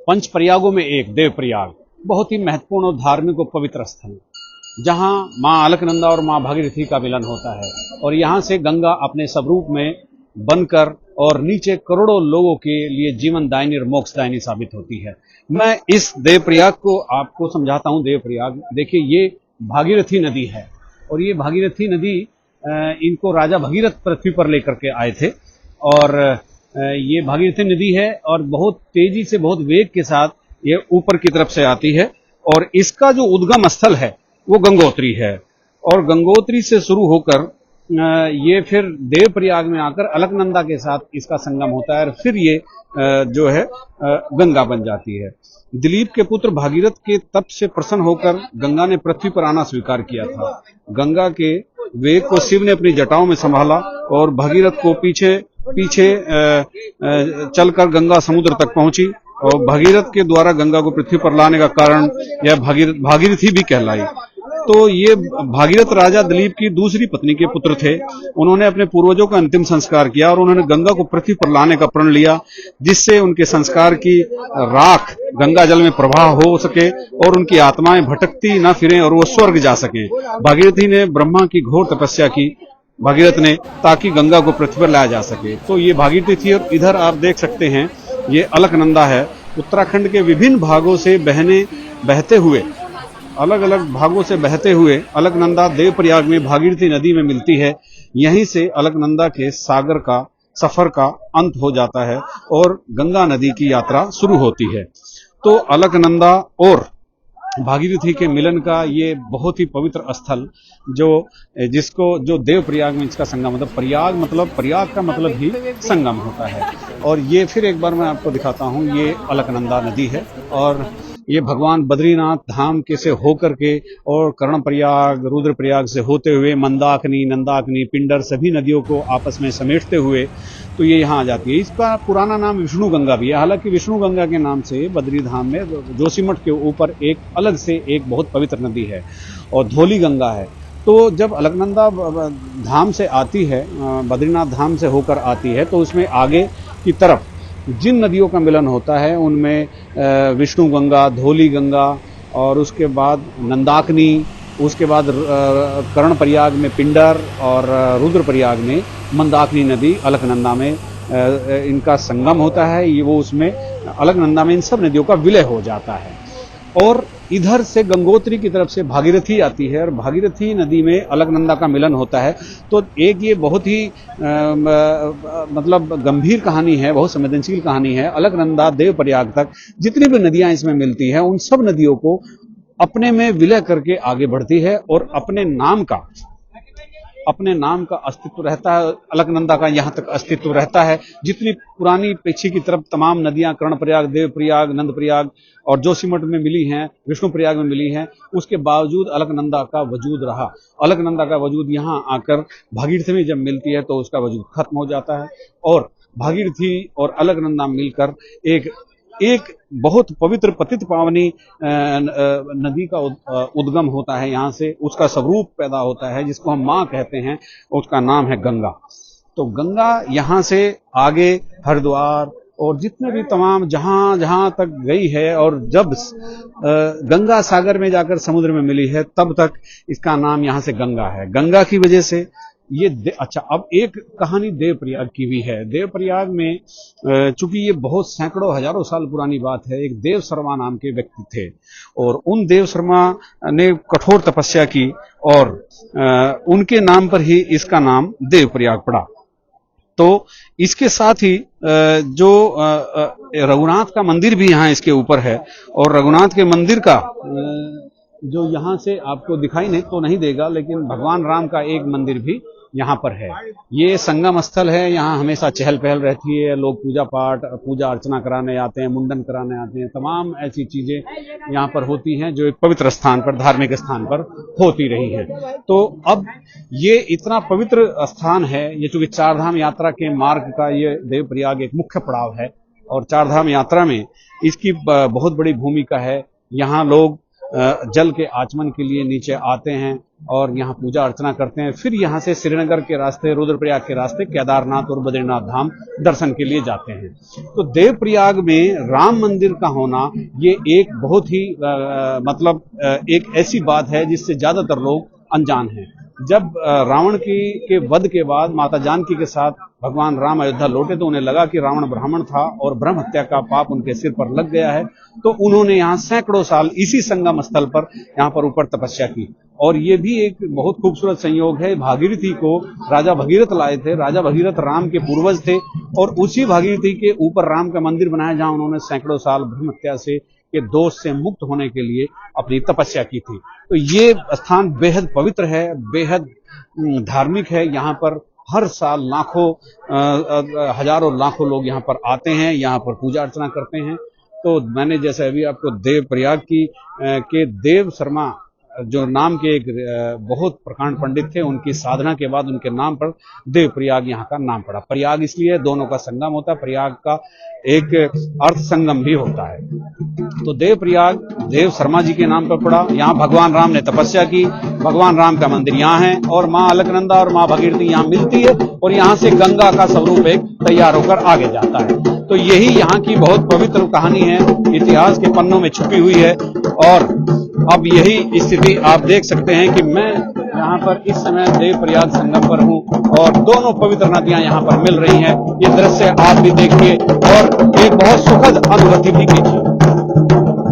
पंच प्रयागों में एक देवप्रयाग बहुत ही महत्वपूर्ण और धार्मिक और पवित्र स्थल, जहां मां अलकनंदा और मां भागीरथी का मिलन होता है और यहां से गंगा अपने स्वरूप में बनकर और नीचे करोड़ों लोगों के लिए जीवनदायिनी और मोक्षदायिनी साबित होती है। मैं इस देवप्रयाग को आपको समझाता हूं। देवप्रयाग देखिए, ये भागीरथी नदी है और ये भागीरथी नदी इनको राजा भगीरथ पृथ्वी पर लेकर के आए थे और ये भागीरथी नदी है और बहुत तेजी से, बहुत वेग के साथ ये ऊपर की तरफ से आती है और इसका जो उद्गम स्थल है वो गंगोत्री है और गंगोत्री से शुरू होकर ये फिर देवप्रयाग में आकर अलकनंदा के साथ इसका संगम होता है और फिर ये जो है गंगा बन जाती है। दिलीप के पुत्र भागीरथ के तप से प्रसन्न होकर गंगा ने पृथ्वी पर आना स्वीकार किया था। गंगा के वेग को शिव ने अपनी जटाओं में संभाला और भागीरथ को पीछे चलकर गंगा समुद्र तक पहुंची और भागीरथ के द्वारा गंगा को पृथ्वी पर लाने का कारण यह भागीरथी भी कहलाई। तो ये भागीरथ राजा दिलीप की दूसरी पत्नी के पुत्र थे। उन्होंने अपने पूर्वजों का अंतिम संस्कार किया और उन्होंने गंगा को पृथ्वी पर लाने का प्रण लिया, जिससे उनके संस्कार की राख गंगा जल में प्रवाह हो सके और उनकी आत्माएं भटकती न फिरें और वो स्वर्ग जा सके। भागीरथी ने ब्रह्मा की घोर तपस्या की, भागीरथ ने, ताकि गंगा को पृथ्वी पर लाया जा सके। तो ये भागीरथी थी और इधर आप देख सकते हैं ये अलकनंदा है। उत्तराखंड के विभिन्न भागों से बहते हुए, अलग अलग भागों से बहते हुए अलकनंदा देवप्रयाग में भागीरथी नदी में मिलती है। यहीं से अलकनंदा के सागर का सफर का अंत हो जाता है और गंगा नदी की यात्रा शुरू होती है। तो अलकनंदा और भागीरथी के मिलन का ये बहुत ही पवित्र स्थल जो देवप्रयाग में इसका संगम, मतलब प्रयाग का मतलब ही संगम होता है। और ये फिर एक बार मैं आपको दिखाता हूँ, ये अलकनंदा नदी है और ये भगवान बद्रीनाथ धाम के से होकर के और कर्णप्रयाग, रुद्रप्रयाग से होते हुए मंदाकिनी, नंदाकिनी, पिंडर सभी नदियों को आपस में समेटते हुए तो ये यहाँ आ जाती है। इसका पुराना नाम विष्णु गंगा भी है। हालांकि विष्णु गंगा के नाम से बद्री धाम में जोशीमठ के ऊपर एक अलग से एक बहुत पवित्र नदी है और धौली गंगा है। तो जब अलकनंदा धाम से आती है, बद्रीनाथ धाम से होकर आती है, तो उसमें आगे की तरफ जिन नदियों का मिलन होता है उनमें विष्णु गंगा, धौली गंगा और उसके बाद नंदाकिनी, उसके बाद कर्णप्रयाग में पिंडर और रुद्रप्रयाग में मंदाकिनी नदी अलकनंदा में इनका संगम होता है। ये वो उसमें अलकनंदा में इन सब नदियों का विलय हो जाता है और इधर से गंगोत्री की तरफ से भागीरथी आती है और भागीरथी नदी में अलकनंदा का मिलन होता है। तो एक ये बहुत ही मतलब गंभीर कहानी है, बहुत संवेदनशील कहानी है। अलकनंदा देवप्रयाग तक जितनी भी नदियां इसमें मिलती हैं उन सब नदियों को अपने में विलय करके आगे बढ़ती है और अपने नाम का अस्तित्व रहता है। अलकनंदा का यहां तक अस्तित्व रहता है। जितनी पुरानी पीछे की तरफ तमाम नदियां कर्णप्रयाग, देवप्रयाग, नंदप्रयाग और जोशीमठ में मिली हैं, विष्णुप्रयाग में मिली हैं, उसके बावजूद अलकनंदा का वजूद रहा। अलकनंदा का वजूद यहां आकर भागीरथी में जब मिलती है तो उसका वजूद खत्म हो जाता है और भागीरथी और अलकनंदा मिलकर एक बहुत पवित्र पतित पावनी नदी का उद्गम होता है। यहाँ से उसका स्वरूप पैदा होता है जिसको हम मां कहते हैं, उसका नाम है गंगा। तो गंगा यहाँ से आगे हरिद्वार और जितने भी तमाम जहां तक गई है और जब गंगा सागर में जाकर समुद्र में मिली है तब तक इसका नाम यहाँ से गंगा है। गंगा की वजह से ये अच्छा, अब एक कहानी देवप्रयाग की भी है। देवप्रयाग में चूंकि ये बहुत सैकड़ों हजारों साल पुरानी बात है, एक देव शर्मा नाम के व्यक्ति थे और उन देव शर्मा ने कठोर तपस्या की और उनके नाम पर ही इसका नाम देवप्रयाग पड़ा। तो इसके साथ ही जो रघुनाथ का मंदिर भी यहाँ इसके ऊपर है और रघुनाथ के मंदिर का जो यहाँ से आपको दिखाई नहीं तो नहीं देगा, लेकिन भगवान राम का एक मंदिर भी यहाँ पर है। ये संगम स्थल है, यहाँ हमेशा चहल पहल रहती है, लोग पूजा अर्चना कराने आते हैं, मुंडन कराने आते हैं, तमाम ऐसी चीजें यहाँ पर होती हैं जो एक पवित्र स्थान पर, धार्मिक स्थान पर होती रही है। तो अब ये इतना पवित्र स्थान है, ये चूंकि चारधाम यात्रा के मार्ग का ये देवप्रयाग एक मुख्य पड़ाव है और चारधाम यात्रा में इसकी बहुत बड़ी भूमिका है। यहाँ लोग जल के आचमन के लिए नीचे आते हैं और यहाँ पूजा अर्चना करते हैं। फिर यहाँ से श्रीनगर के रास्ते, रुद्रप्रयाग के रास्ते केदारनाथ और बद्रीनाथ धाम दर्शन के लिए जाते हैं। तो देवप्रयाग में राम मंदिर का होना ये एक बहुत ही एक ऐसी बात है जिससे ज्यादातर लोग अनजान हैं। जब रावण के वध के बाद माता जानकी के साथ भगवान राम अयोध्या लौटे तो उन्हें लगा कि रावण ब्राह्मण था और ब्रह्म हत्या का पाप उनके सिर पर लग गया है। तो उन्होंने यहाँ सैकड़ों साल इसी संगम स्थल पर यहाँ पर ऊपर तपस्या की। और ये भी एक बहुत खूबसूरत संयोग है। भागीरथी को राजा भगीरथ लाए थे। राजा भगीरथ राम के पूर्वज थे और उसी भागीरथी के ऊपर राम का मंदिर बनाया जहां उन्होंने सैकड़ों साल ब्रह्म हत्या के दोष से मुक्त होने के लिए अपनी तपस्या की थी। तो ये स्थान बेहद पवित्र है, बेहद धार्मिक है। यहाँ पर हर साल लाखों हजारों लाखों लोग यहाँ पर आते हैं, यहाँ पर पूजा अर्चना करते हैं। तो मैंने जैसे अभी आपको देवप्रयाग के देव शर्मा जो नाम के एक बहुत प्रकांड पंडित थे, उनकी साधना के बाद उनके नाम पर देवप्रयाग यहाँ का नाम पड़ा। प्रयाग इसलिए दोनों का संगम होता है, प्रयाग का एक अर्थ संगम भी होता है। तो देवप्रयाग देव शर्मा जी के नाम पर पड़ा। यहाँ भगवान राम ने तपस्या की, भगवान राम का मंदिर यहाँ है और माँ अलकनंदा और माँ भगीरथी यहाँ मिलती है और यहाँ से गंगा का स्वरूप एक तैयार होकर आगे जाता है। तो यही यहाँ की बहुत पवित्र कहानी है, इतिहास के पन्नों में छुपी हुई है। और अब यही स्थिति आप देख सकते हैं कि मैं यहाँ पर इस समय देवप्रयाग संगम पर हूँ और दोनों पवित्र नदियां यहाँ पर मिल रही हैं। ये दृश्य आप भी देखिए और एक बहुत सुखद अनुभूति भी कीजिए।